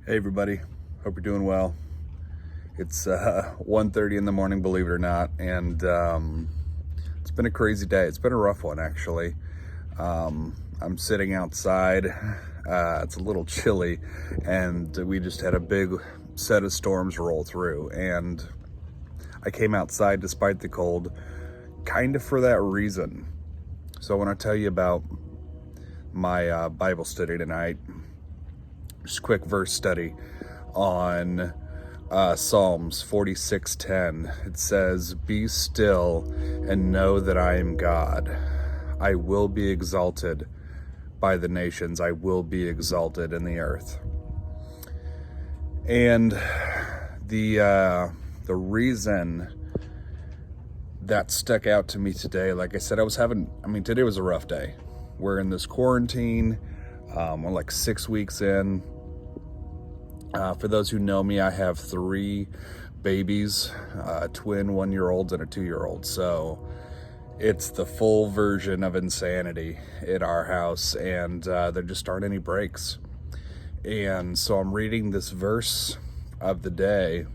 Hey everybody, hope you're doing well. It's 1:30 in the morning, believe it or not, and it's been a crazy day. It's been a rough one, actually. I'm sitting outside. It's a little chilly, and we just had a big set of storms roll through, and I came outside despite the cold, kind of for that reason. So I want to tell you about my Bible study tonight. Just a quick verse study on Psalms 46:10. It says, "Be still and know that I am God. I will be exalted by the nations. I will be exalted in the earth." And the reason that stuck out to me today, like I said, today was a rough day. We're in this quarantine. We're like 6 weeks in. For those who know me, I have 3 babies, a twin 1-year-olds and a 2-year-old. So it's the full version of insanity at our house, and there just aren't any breaks. And so I'm reading this verse of the day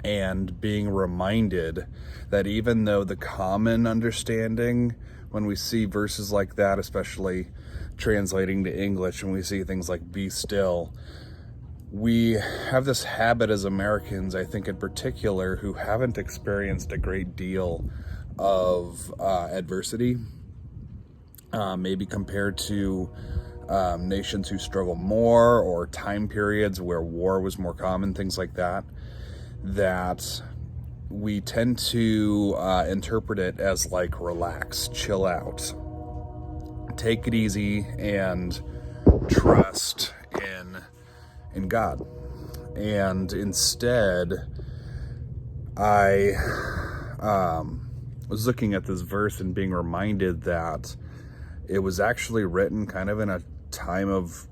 and being reminded that even though the common understanding when we see verses like that, especially translating to English, and we see things like "be still," we have this habit as Americans, I think in particular, who haven't experienced a great deal of adversity, maybe compared to nations who struggle more, or time periods where war was more common, things like that, that we tend to interpret it as like, relax, chill out, take it easy, and trust in God. And instead, I was looking at this verse and being reminded that it was actually written kind of in a time of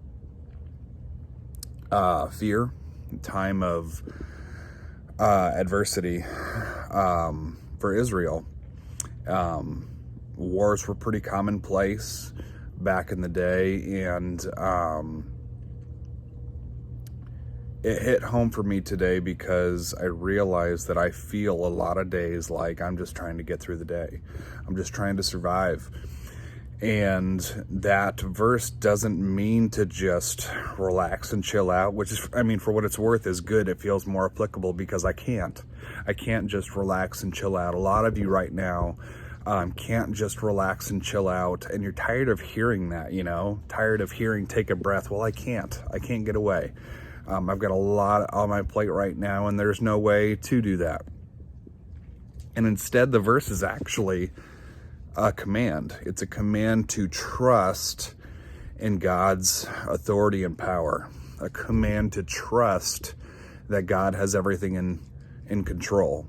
fear, time of adversity for Israel. Wars were pretty commonplace back in the day, and it hit home for me today because I realized that I feel a lot of days like I'm just trying to get through the day. I'm just trying to survive. And that verse doesn't mean to just relax and chill out, which is, for what it's worth, is good. It feels more applicable because I can't just relax and chill out. A lot of you right now can't just relax and chill out, and you're tired of hearing that, tired of hearing "take a breath." Well, I can't get away. I've got a lot on my plate right now, and there's no way to do that. And instead, the verse is actually a command. It's a command to trust in God's authority and power. A command to trust that God has everything in control,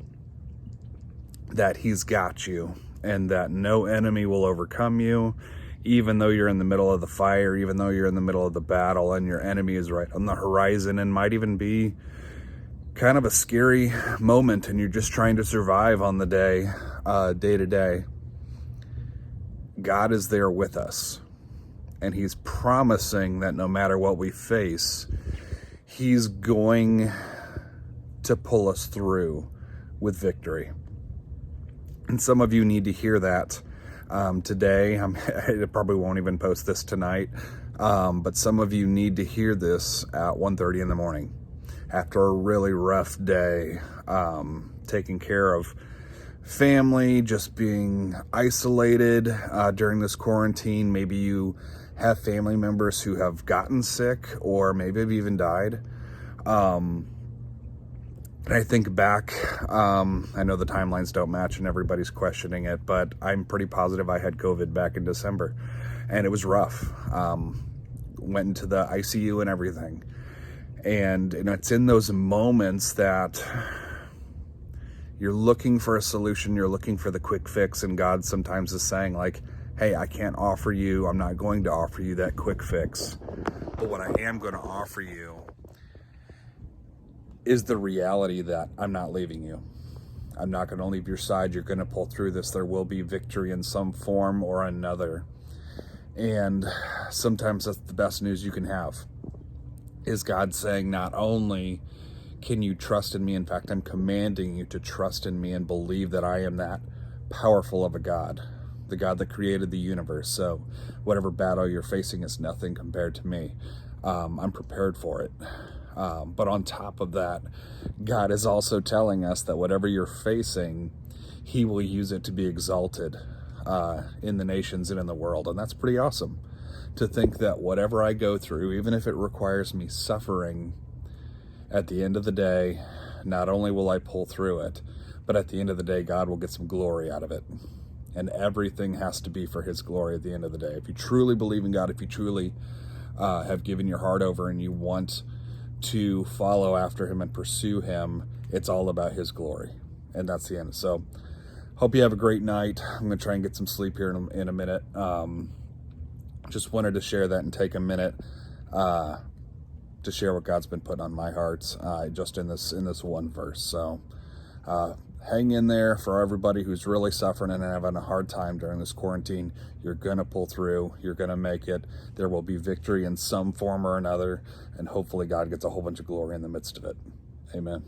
that He's got you, and that no enemy will overcome you, even though you're in the middle of the fire, even though you're in the middle of the battle and your enemy is right on the horizon and might even be kind of a scary moment, and you're just trying to survive on the day to day. God is there with us, and He's promising that no matter what we face, He's going to pull us through with victory. And some of you need to hear that today. I probably won't even post this tonight, but some of you need to hear this at 1:30 in the morning after a really rough day, taking care of family, just being isolated during this quarantine. Maybe you have family members who have gotten sick, or maybe have even died. And I think back, I know the timelines don't match and everybody's questioning it, but I'm pretty positive I had COVID back in December, and it was rough. Went into the ICU and everything. And it's in those moments that you're looking for a solution, you're looking for the quick fix, and God sometimes is saying, like, hey, I'm not going to offer you that quick fix, but what I am going to offer you is the reality that I'm not leaving you. I'm not going to leave your side. You're going to pull through this. There will be victory in some form or another. And sometimes that's the best news you can have. is God saying, not only can you trust in me, in fact, I'm commanding you to trust in me and believe that I am that powerful of a God, the God that created the universe. So whatever battle you're facing is nothing compared to me. I'm prepared for it. But on top of that, God is also telling us that whatever you're facing, he will use it to be exalted in the nations and in the world. And that's pretty awesome to think that whatever I go through, even if it requires me suffering, at the end of the day, not only will I pull through it, but at the end of the day, God will get some glory out of it. And everything has to be for his glory at the end of the day. If you truly believe in God, if you truly have given your heart over and you want to follow after him and pursue him, it's all about his glory. And that's the end. So hope you have a great night. I'm going to try and get some sleep here in a minute. Just wanted to share that and take a minute to share what God's been putting on my heart just in this one verse. So hang in there for everybody who's really suffering and having a hard time during this quarantine. You're going to pull through. You're going to make it. There will be victory in some form or another, and hopefully God gets a whole bunch of glory in the midst of it. Amen.